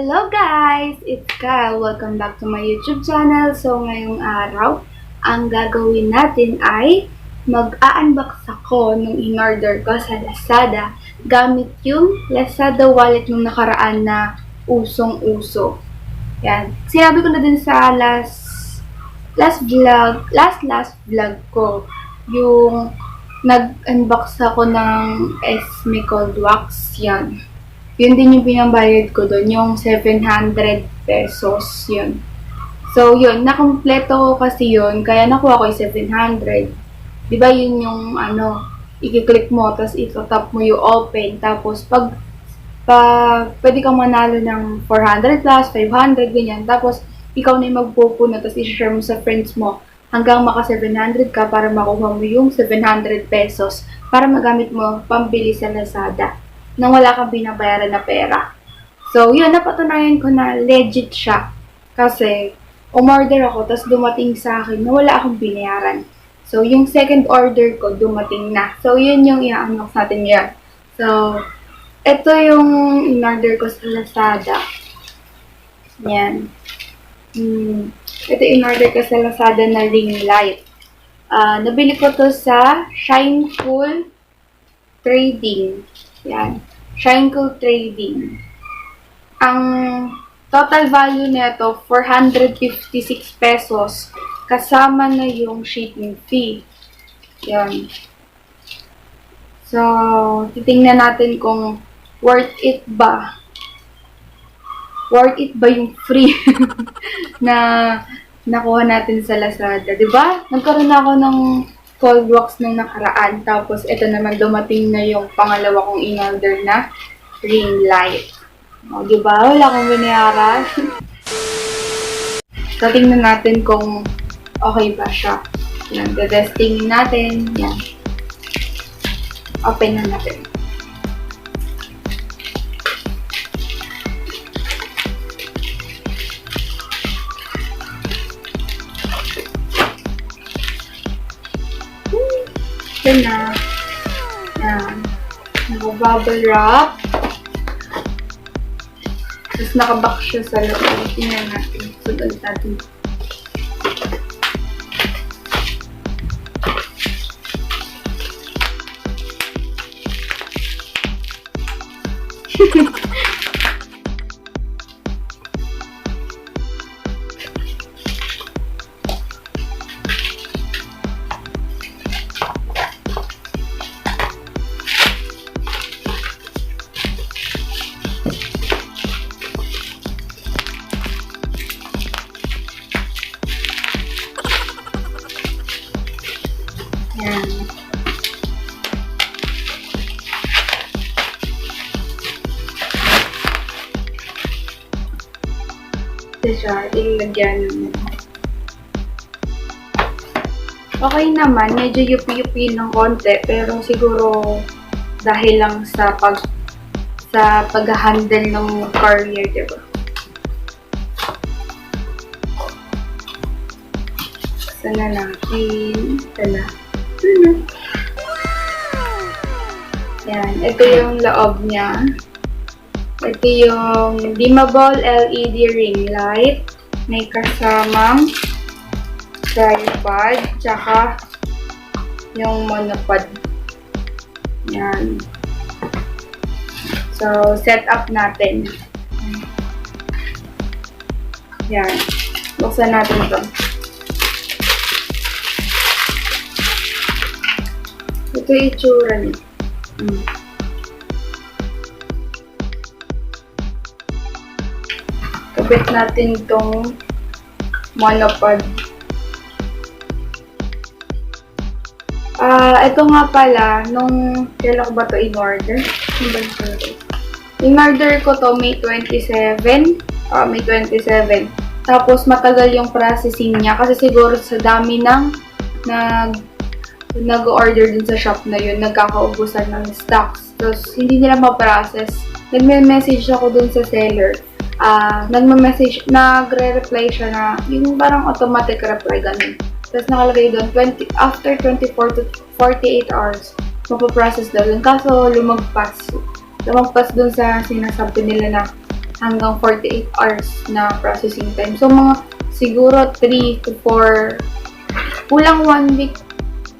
Hello guys! It's Kyle. Welcome back to my YouTube channel. So ngayong araw, ang gagawin natin ay mag-a-unbox ako nung in-order ko sa Lazada gamit yung Lazada wallet nung nakaraan na usong-uso. Yan. Sinabi ko na din sa last vlog ko yung nag-unbox ako ng Esme Cold Wax. Yan. Yun din yung pinambayad ko doon, yung 700 pesos, yun. So, yun, nakompleto ko kasi yun, kaya nakuha ko yung 700. Diba yun yung, i-click mo, tapos ito-tap mo yung open, tapos pag pwede kang manalo ng 400 plus, 500, ganyan. Tapos, ikaw na yung magpupuno, tapos i-share mo sa friends mo, hanggang maka 700 ka para makuha mo yung 700 pesos para magamit mo pambili sa Lazada nang wala kang binabayaran na pera. So, yun, napatunayan ko na legit siya. Kasi, umorder ako, tapos dumating sa akin na wala akong binayaran. So, yung second order ko, dumating na. So, yun yung i-unbox natin yan. So, ito yung in-order ko sa Lazada. Yan. Ito in-order ko sa Lazada na ring light. Nabili ko to sa Shineful Trading. Yan. Shineful Trading. Ang total value nito, 456 pesos. Kasama na yung shipping fee. Yan. So, titingnan natin kung worth it ba. Worth it ba yung free na nakuha natin sa Lazada. Diba? Nagkaroon ako ng cold wax nung nakaraan. Tapos, ito naman dumating na yung pangalawa kong in-order na ring light. O, diba? Wala akong binayaran. So, tingnan natin kung okay ba siya. Yan, testingin natin. Yan. Open na natin. Ito na. Yan. Naka-bubble wrap. Tapos nakabox siya sa loob. Tingnan natin. Sunod natin. Yan. Ito siya. Ilagyan naman. Okay naman. Medyo yupi-yupi ng konti. Pero siguro dahil lang sa pag-handle ng courier, diba? Sana natin. Sana. Yan. Ito yung loob niya. Ito yung dimmable LED ring light. May kasamang tripod. Tsaka yung monopod. Yan. So, set up natin. Yan. Buksan natin ito. Ito yung itsura niya. Kabit natin itong monopod. Ito nga pala, nung kailan ko ba ito in-order? In-order ko to May 27. May 27. Tapos matagal yung processing niya kasi siguro sa dami ng nag-order din sa shop na yun, nagkakaubusan ng stocks. Tapos, hindi nila ma-process. Nagme-message ako dun sa seller. Nagre-reply siya na, yung parang automatic reply, ganun. Tapos, nakalagay doon, after 24 to 48 hours, mapaprocess daw dun. Kaso, lumagpas dun sa sinasabi nila na hanggang 48 hours na processing time. So, mga siguro 3 to 4, kulang 1 week,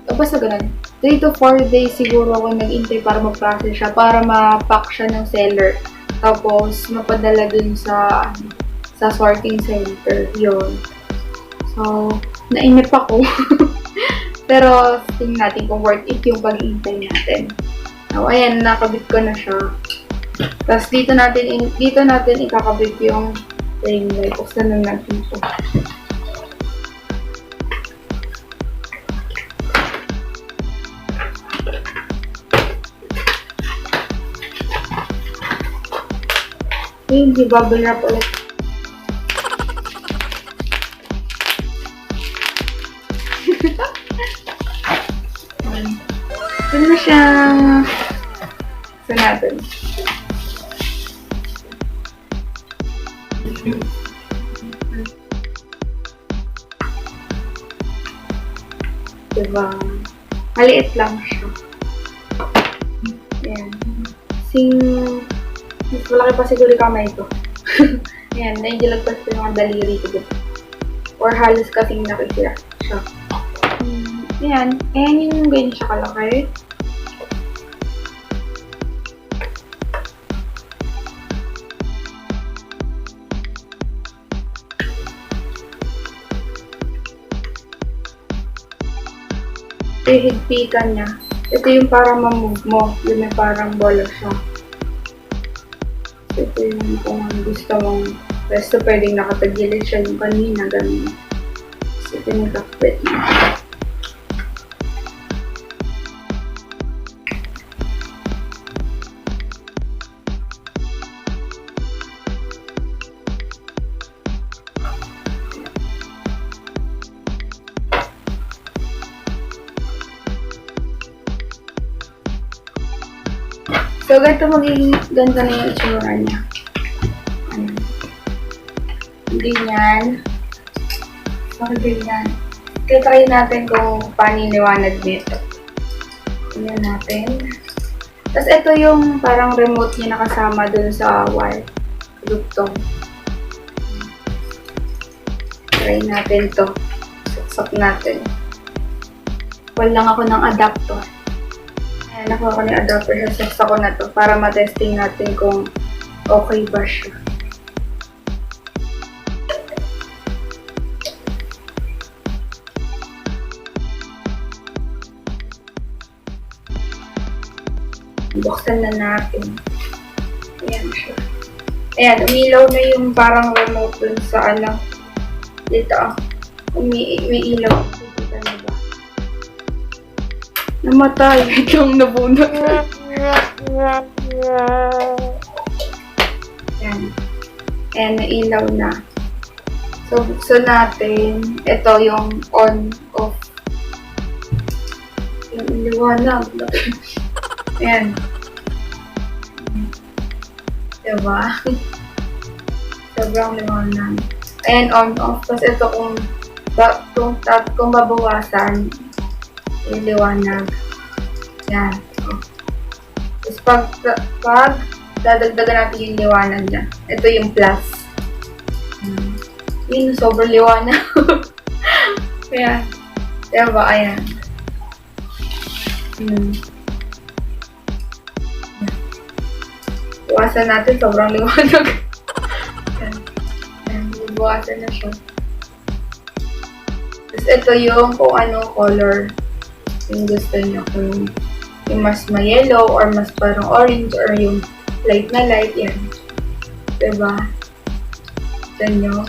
o basta ganun. 3 to 4 days siguro ako nag-intay para mag-process siya, para ma-pack siya ng seller. Tapos, mapadala dun sa sorting center. Yun. So, nainip ako. Pero, tingnan natin kung worth it yung pag-intay natin. So, ayan, nakabit ko na siya. Tapos, dito natin ikakabit yung ring light. Buksan na natin ito. Hindi, bubble wrap ulit. Ito na siya. Ito natin. Diba? Maliit lang siya. Ayan. Mas malaki pa siguro yung kamay ko. Ayan, naidilag pa yung mga daliri ko. Or halos kasing nakikira siya. Ayan. Ayan yung ganyan siya kalaki. Higpitan niya. Ito yung parang ma-move mo. Yung may parang bola siya. So, ito yung kung gusto mong resto, pwedeng nakatagilid siya yung kanina. Ganun. So, ito yung kakapit niya. So, ganito ganda na yung itsura niya. Ayan. Ganyan. So, ganyan. Try natin kung paano yung liwanag dito. Ganyan natin. Tapos, ito yung parang remote niya nakasama dun sa wire. Dugtong. Try natin to. Saksak natin. Wala lang ako ng adapter. Ayan, nakuha ko yung adapter sa saksa ko na to para matesting natin kung okay ba siya. Buksan na natin. Ayan siya. Ayan, umilaw na yung parang remote dun sa ano. Dito umiilaw. Kita niyo ba? Namatay. Itong nabunot. Ayan. Ayan, nailaw na. So, buksan natin. Ito yung on, off. Yung liwanag. Ayan. Diba? Sobrang liwanag. Ayan, on, off. Tapos ito kung babawasan, yung liwanag. Yan. Tapos pag dadagdagan natin yung liwanag niya. Ito yung plus. Yun, sobrang liwanag. Ayan. Diba? Ayan. Iwasan natin, sobrang liwanag. Ayan. Ayan. Iwasan na siya. Tapos ito yung kung anong color yung gusto nyo, kung yung mas ma-yellow or mas parang orange or yung light na light, yan. Diba? Ito nyo.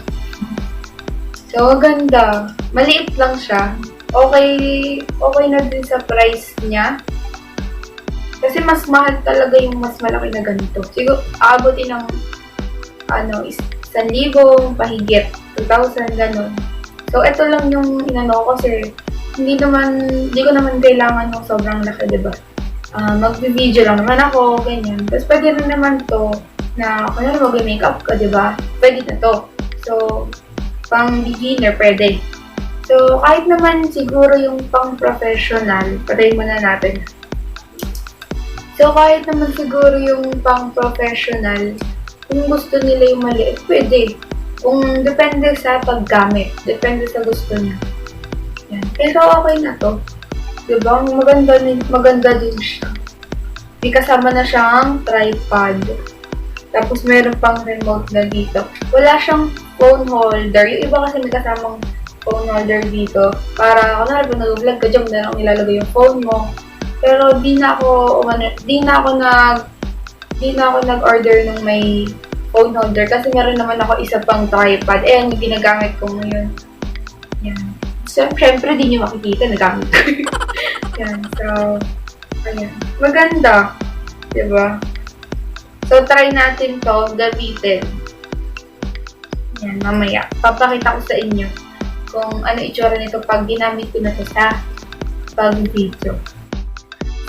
So, ganda. Maliit lang siya. Okay na din sa price niya. Kasi mas mahal talaga yung mas malaki na ganito. Siguro, aabutin ng 1,000 pahigit, 2,000, ganun. So, ito lang yung inano ko kasi hindi ko naman kailangan ng sobrang laki, diba? Mag-video lang naman ako, ganyan. Tapos, pwede rin naman to na, kung mag-makeup ka, diba? Pwede na to. So, pang beginner, pwede. So, kahit naman siguro yung pang professional, patayin muna natin. So, kahit naman siguro yung pang professional, Kung gusto nila yung maliit, pwede. Kung depende sa paggamit, depende sa gusto niya. Yan. Pero okay na to. Diba? Maganda din siya. May kasama na siyang tripod. Tapos meron pang remote na dito. Wala siyang phone holder. Yung iba kasi may kasamang phone holder dito. Para kung nag-vlog ka dyan, na lang ilalagay yung phone mo. Pero di na ako nag-order ng may phone holder kasi meron naman ako isa pang tripod. Yung ginagamit ko ngayon. Yan. So, syempre, di nyo makikita, nagamit ko. Yan. So, ayan. Maganda. Diba? So, try natin to gamitin. Yan, mamaya. Papakita ko sa inyo kung ano itsura nito pag ginamit ko na to sa pag-video.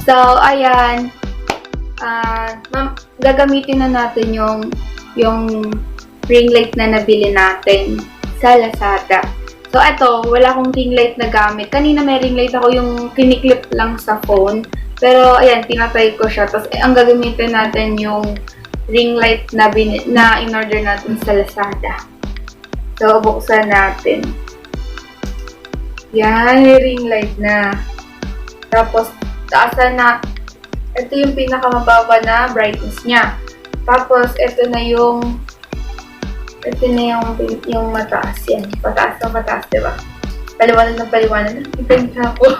So, ayan. Gagamitin na natin yung ring light na nabili natin sa Lazada. So, ito, wala akong ring light na gamit. Kanina may ring light ako yung kiniklip lang sa phone. Pero, ayan, pinatay ko siya. Tapos, ang gagamitin natin yung ring light na in-order natin sa Lazada. So, buksan natin. Yan, may ring light na. Tapos, taasan na. Ito yung pinakamababa na brightness niya. Tapos, ito na yung mataas yan. Pataas na mataas, diba? Paliwanag ng paliwanag. Ipin ka po.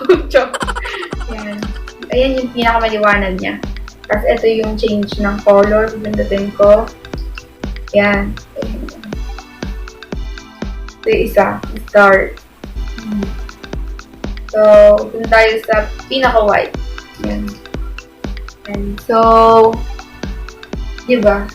Yan. Ayan yung pinakamaliwanag niya. Tapos, ito yung change ng color. Pindutin ko. Yan. Ito yung isa. Start. So, dun tayo sa pinaka-white. Yan. So, diba?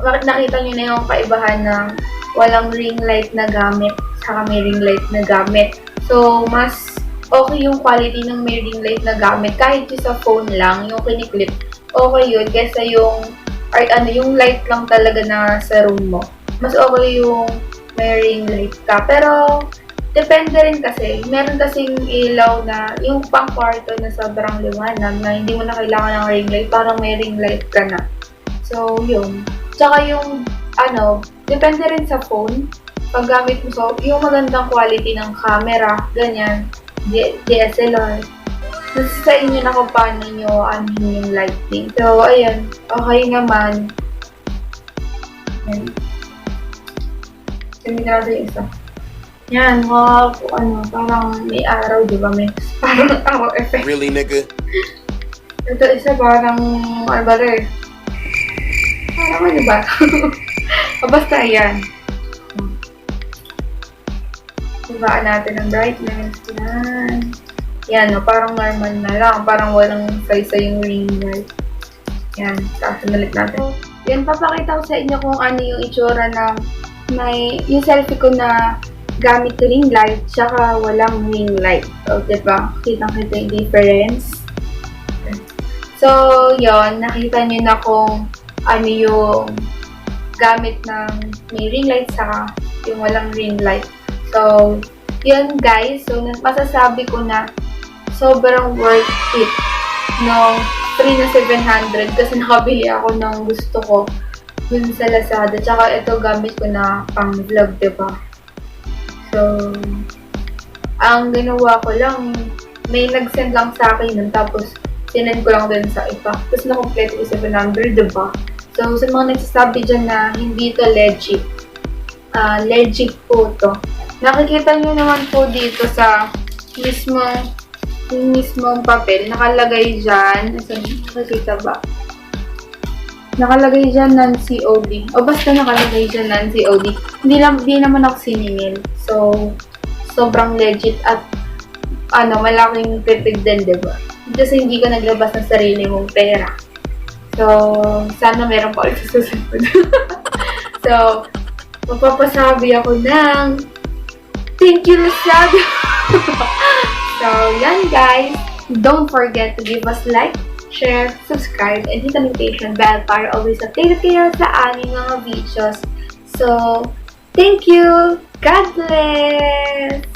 Nakita nyo na yung kaibahan ng walang ring light na gamit saka may ring light na gamit. So, mas okay yung quality ng may ring light na gamit. Kahit yung sa phone lang, yung kiniklip, okay yun. Kesa yung light lang talaga na sa room mo. Mas okay yung may ring light ka. Pero, depende rin kasi, meron kasing ilaw na, yung pang kwarto na sobrang liwanag na hindi mo na kailangan ng ring light, parang may ring light ka na. So, yun. Tsaka yung, depende rin sa phone, pag gamit mo, so, yung magandang quality ng camera, ganyan, DSLR. Nasa sa inyo na kung paano nyo anuhin yung lighting. So, ayan, okay naman. Ayan. Sinigurado yung isa. Yan, parang may araw, di ba? May parang araw effect. Really, nigga? Ito isa parang, parang ano ba? Basta yan. Ibaan natin ang brightness. Yan, parang normal na lang. Parang walang size yung ring light. Yan, sasunalit natin. So, yan, papakita ko sa inyo kung ano yung itsura ng yung selfie ko na gamit ring light, tsaka walang ring light. So, diba? Kitang-kita yung difference. So, yon, nakita nyo na kung ano yung gamit ng may ring light saka yung walang ring light. So, yun guys. So, masasabi ko na sobrang worth it no 3 na 700 kasi nakabili ako ng gusto ko dun sa Lazada. Tsaka ito gamit ko na pang vlog, diba? So, ang ginawa ko lang, may nag-send lang sa akin nun, tapos sinend ko lang dun sa iba. Tapos na-complete ko 700, diba? So, sa mga nagsasabi dyan na hindi ito legit, legit po to. Nakikita nyo naman po dito sa mismong papel, nakalagay dyan, nakikita ba? Nakalagay dyan non-COD. O basta nakalagay dyan non-COD. Hindi naman ako siningil. So, sobrang legit at malaking tipid din, diba? Kasi hindi ko naglabas ng sarili mong pera. So, sana meron pa ulit sa susunod. So, mapapasabi ako ng thank you, Lazada! So, yan guys. Don't forget to give us like, share, subscribe, and hit the notification bell para always updated kayo sa aming mga videos. So, thank you! God bless!